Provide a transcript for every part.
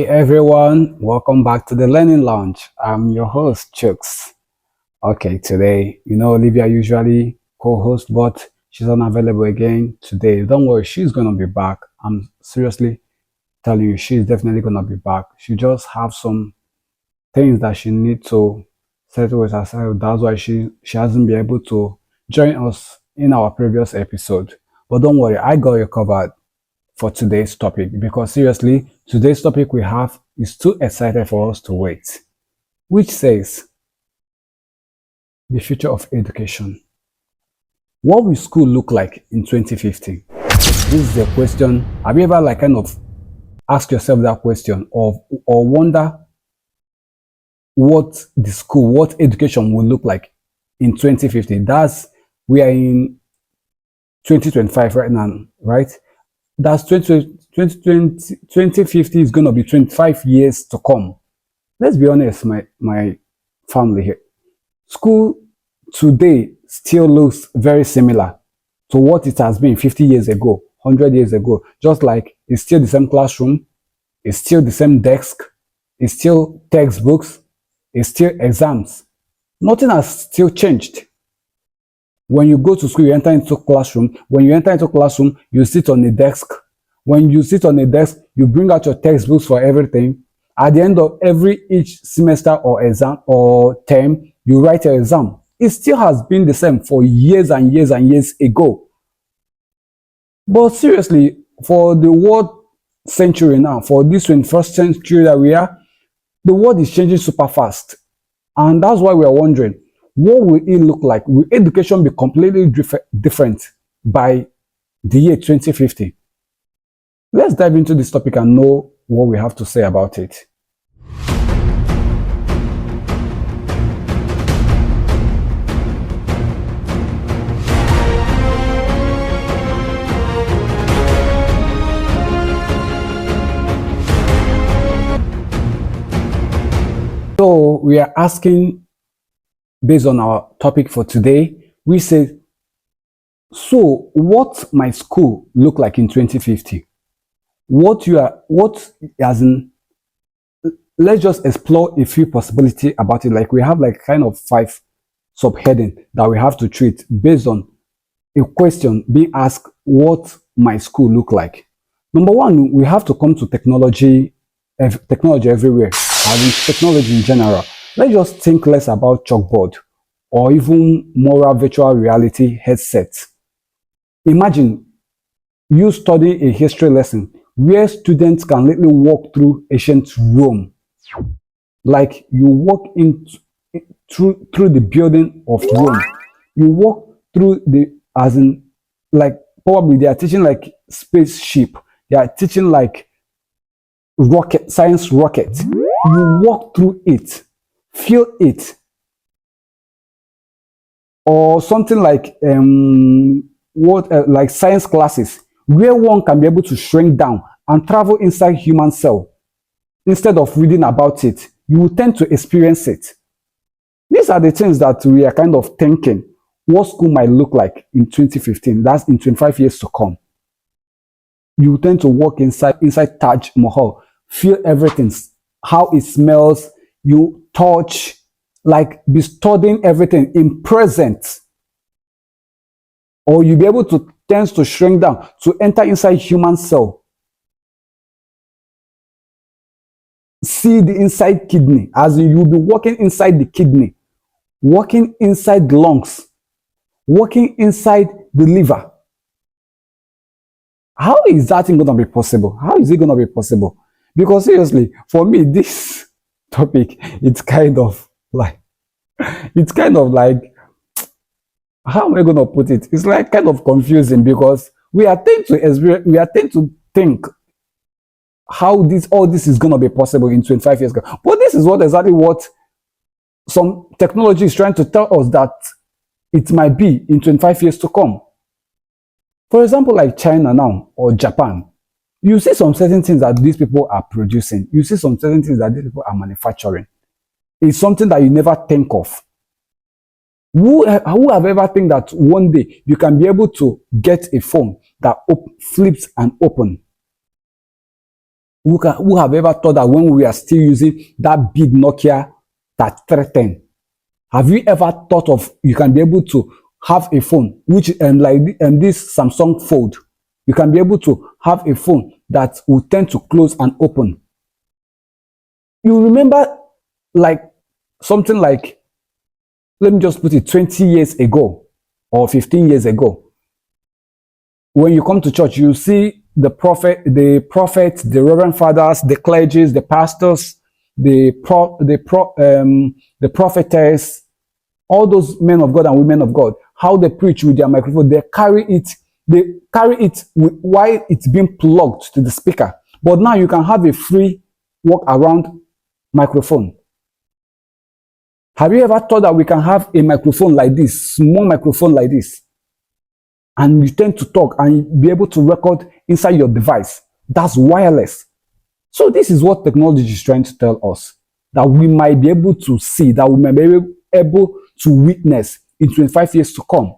Everyone, welcome back to the Learning Lounge. I'm your host, Chuks. Okay, today, Olivia usually co-host, but she's unavailable again today. Don't worry, she's gonna be back. I'm seriously telling you, she's definitely gonna be back. She just have some things that she needs to settle with herself. That's why she hasn't been able to join us in our previous episode. But don't worry, I got you covered for today's topic because seriously, today's topic we have is too excited for us to wait, which says the future of education. What will school look like in 2050? This is a question. Have you ever kind of asked yourself that question or wonder what education will look like in 2050? We are in 2025 right now, right? That's 2050 is going to be 25 years to come. Let's be honest, my family here. School today still looks very similar to what it has been 50 years ago, 100 years ago. Just like it's still the same classroom, it's still the same desk, it's still textbooks, it's still exams. Nothing has still changed. When you go to school, you enter into classroom. When you enter into classroom, you sit on a desk. When you sit on a desk, you bring out your textbooks for everything. At the end of each semester or exam or term, you write your exam. It still has been the same for years and years and years ago. But seriously, for the world century now, for this 21st century that we are, the world is changing super fast. And that's why we are wondering, what will it look like? Will education be completely different by the year 2050? Let's dive into this topic and know what we have to say about it. So we are asking, based on our topic for today, we say, so what might school look like in 2050? Let's just explore a few possibilities about it. Like we have kind of 5 subheading that we have to treat based on a question being asked, what might school look like? Number one, we have to come to technology everywhere, having technology in general. Let's just think less about chalkboard or even more virtual reality headsets. Imagine you study a history lesson where students can literally walk through ancient Rome. Like you walk through the building of Rome. You walk through probably they are teaching like spaceship. They are teaching like science rocket. You walk through it, feel it. Or something like like science classes where one can be able to shrink down and travel inside human cell. Instead of reading about it, you will tend to experience it. These are the things that we are kind of thinking what school might look like in 2015. That's in 25 years to come. You will tend to walk inside Taj Mahal, feel everything, how it smells, you touch, like be studying everything in present. Or you'll be able to tend to shrink down to enter inside human cell. See the inside kidney, as you'll be walking inside the kidney, walking inside the lungs, walking inside the liver. How is that thing going to be possible? How is it going to be possible? Because seriously, for me, this topic, it's kind of like, how am I going to put it? It's like kind of confusing because we are tend to think how all this is going to be possible in 25 years ago. But this is exactly what some technology is trying to tell us that it might be in 25 years to come. For example, like China now or Japan, you see some certain things that these people are producing. You see some certain things that these people are manufacturing. It's something that you never think of. Who have ever think that one day you can be able to get a phone that flips and open? Who have ever thought that when we are still using that big Nokia 3310, have you ever thought of you can be able to have a phone which this Samsung Fold, you can be able to have a phone that will tend to close and open. You remember, like, something like, let me just put it, 20 years ago or 15 years ago, when you come to church, you see the prophets, the reverend fathers, the clergies, the pastors, the prophetess, all those men of God and women of God, how they preach with their microphone. They carry it while it's being plugged to the speaker. But now you can have a free walk around microphone. Have you ever thought that we can have a microphone like this, small microphone like this, and you tend to talk and be able to record inside your device? That's wireless. So this is what technology is trying to tell us, that we might be able to see, that we might be able to witness in 25 years to come.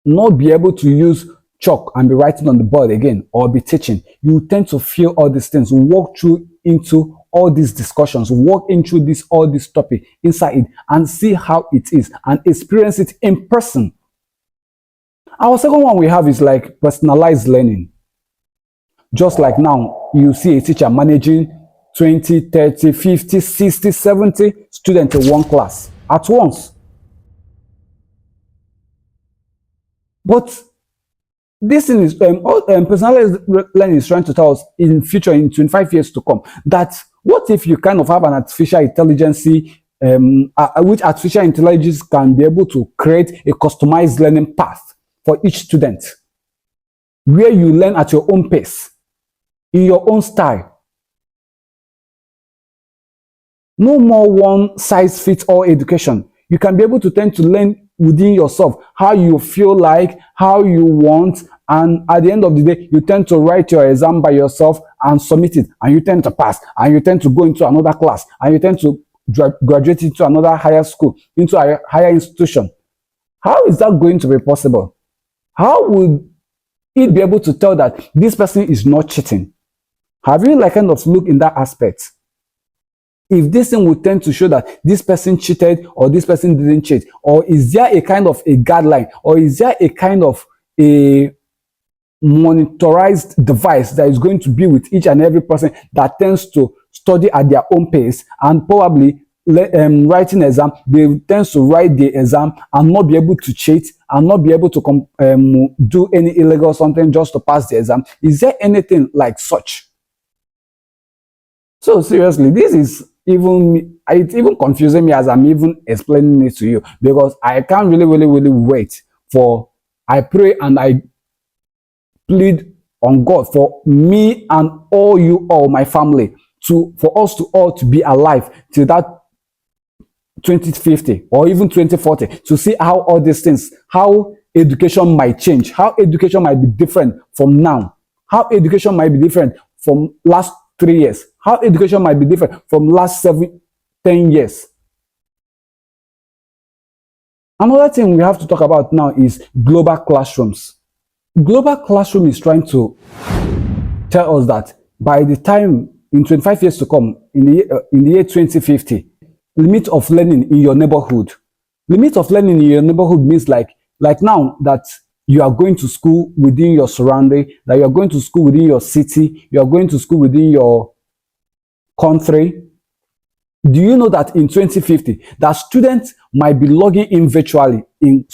Not be able to use chalk and be writing on the board again, or be teaching. You tend to feel all these things, walk through into all these discussions, walk into all this topic inside it, and see how it is and experience it in person. Our second one we have is like personalized learning. Just like now, you see a teacher managing 20, 30, 50, 60, 70 students in one class at once. But this thing is, personalized learning is trying to tell us in future, in 25 years to come, that what if you kind of have an artificial intelligence, which artificial intelligence can be able to create a customized learning path for each student, where you learn at your own pace, in your own style. No more one size fits all education. You can be able to tend to learn within yourself how you feel like, how you want, and at the end of the day, you tend to write your exam by yourself and submit it, and you tend to pass, and you tend to go into another class, and you tend to graduate into another higher school, into a higher institution. How is that going to be possible? How would it be able to tell that this person is not cheating? Have you kind of looked in that aspect? If this thing would tend to show that this person cheated or this person didn't cheat, or is there a kind of a guideline, or is there a kind of a monitorized device that is going to be with each and every person that tends to study at their own pace, and probably writing exam, they tend to write the exam and not be able to cheat and not be able to do any illegal something just to pass the exam? Is there anything like such? So seriously, this is it's even confusing me as I'm even explaining it to you, because I can't really wait for, I pray and I plead on God for me and all my family, for us to all to be alive till that 2050 or even 2040, to see how all these things, how education might change, how education might be different from now, how education might be different from last 3 years, how education might be different from last 7, 10 years. Another thing we have to talk about now is global classrooms. Global classroom is trying to tell us that by the time in 25 years to come, in the year 2050, limit of learning in your neighborhood. Limit of learning in your neighborhood means like now that you are going to school within your surrounding, that you are going to school within your city, you are going to school within your country. Do you know that in 2050, that students might be logging in virtually in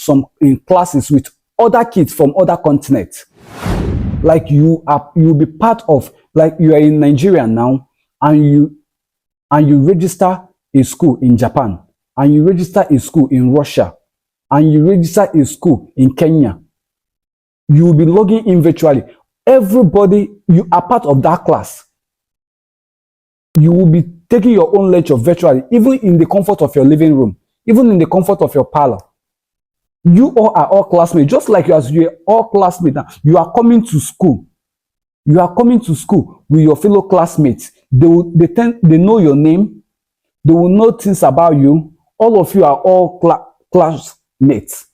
classes with other kids from other continents? Like you'll be part of, like you are in Nigeria now, and you register a school in Japan, and you register a school in Russia, and you register a school in Kenya. You will be logging in virtually. Everybody, you are part of that class. You will be taking your own lecture virtually, even in the comfort of your living room, even in the comfort of your parlor. You all are all classmates, just like you are all classmates now. You are coming to school. You are coming to school with your fellow classmates. They know your name. They will know things about you. All of you are all classmates.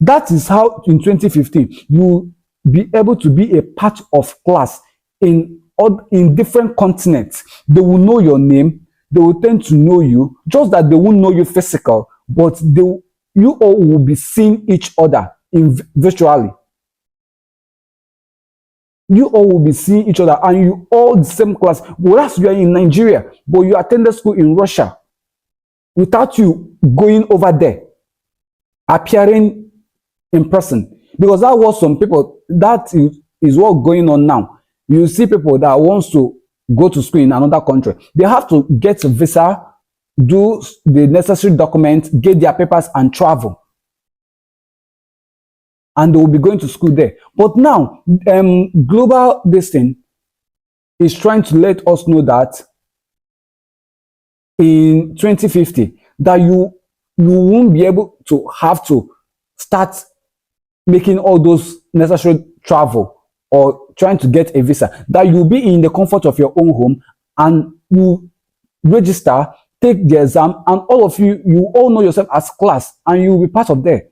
That is how in 2015 you will be able to be a part of class in in different continents. They will know your name, they will tend to know you, just that they won't know you physical, but you all will be seeing each other in virtually. You all will be seeing each other, and you all the same class. Whereas you are in Nigeria, but you attended school in Russia, without you going over there, appearing in person. Because that was some people, that is what going on now. You see people that wants to go to school in another country. They have to get a visa, do the necessary documents, get their papers, and travel. And they will be going to school there. But now, global this thing is trying to let us know that in 2050, that you won't be able to have to start making all those necessary travel or trying to get a visa, that you'll be in the comfort of your own home, and you register, take the exam, and all of you all know yourself as class, and you'll be part of there.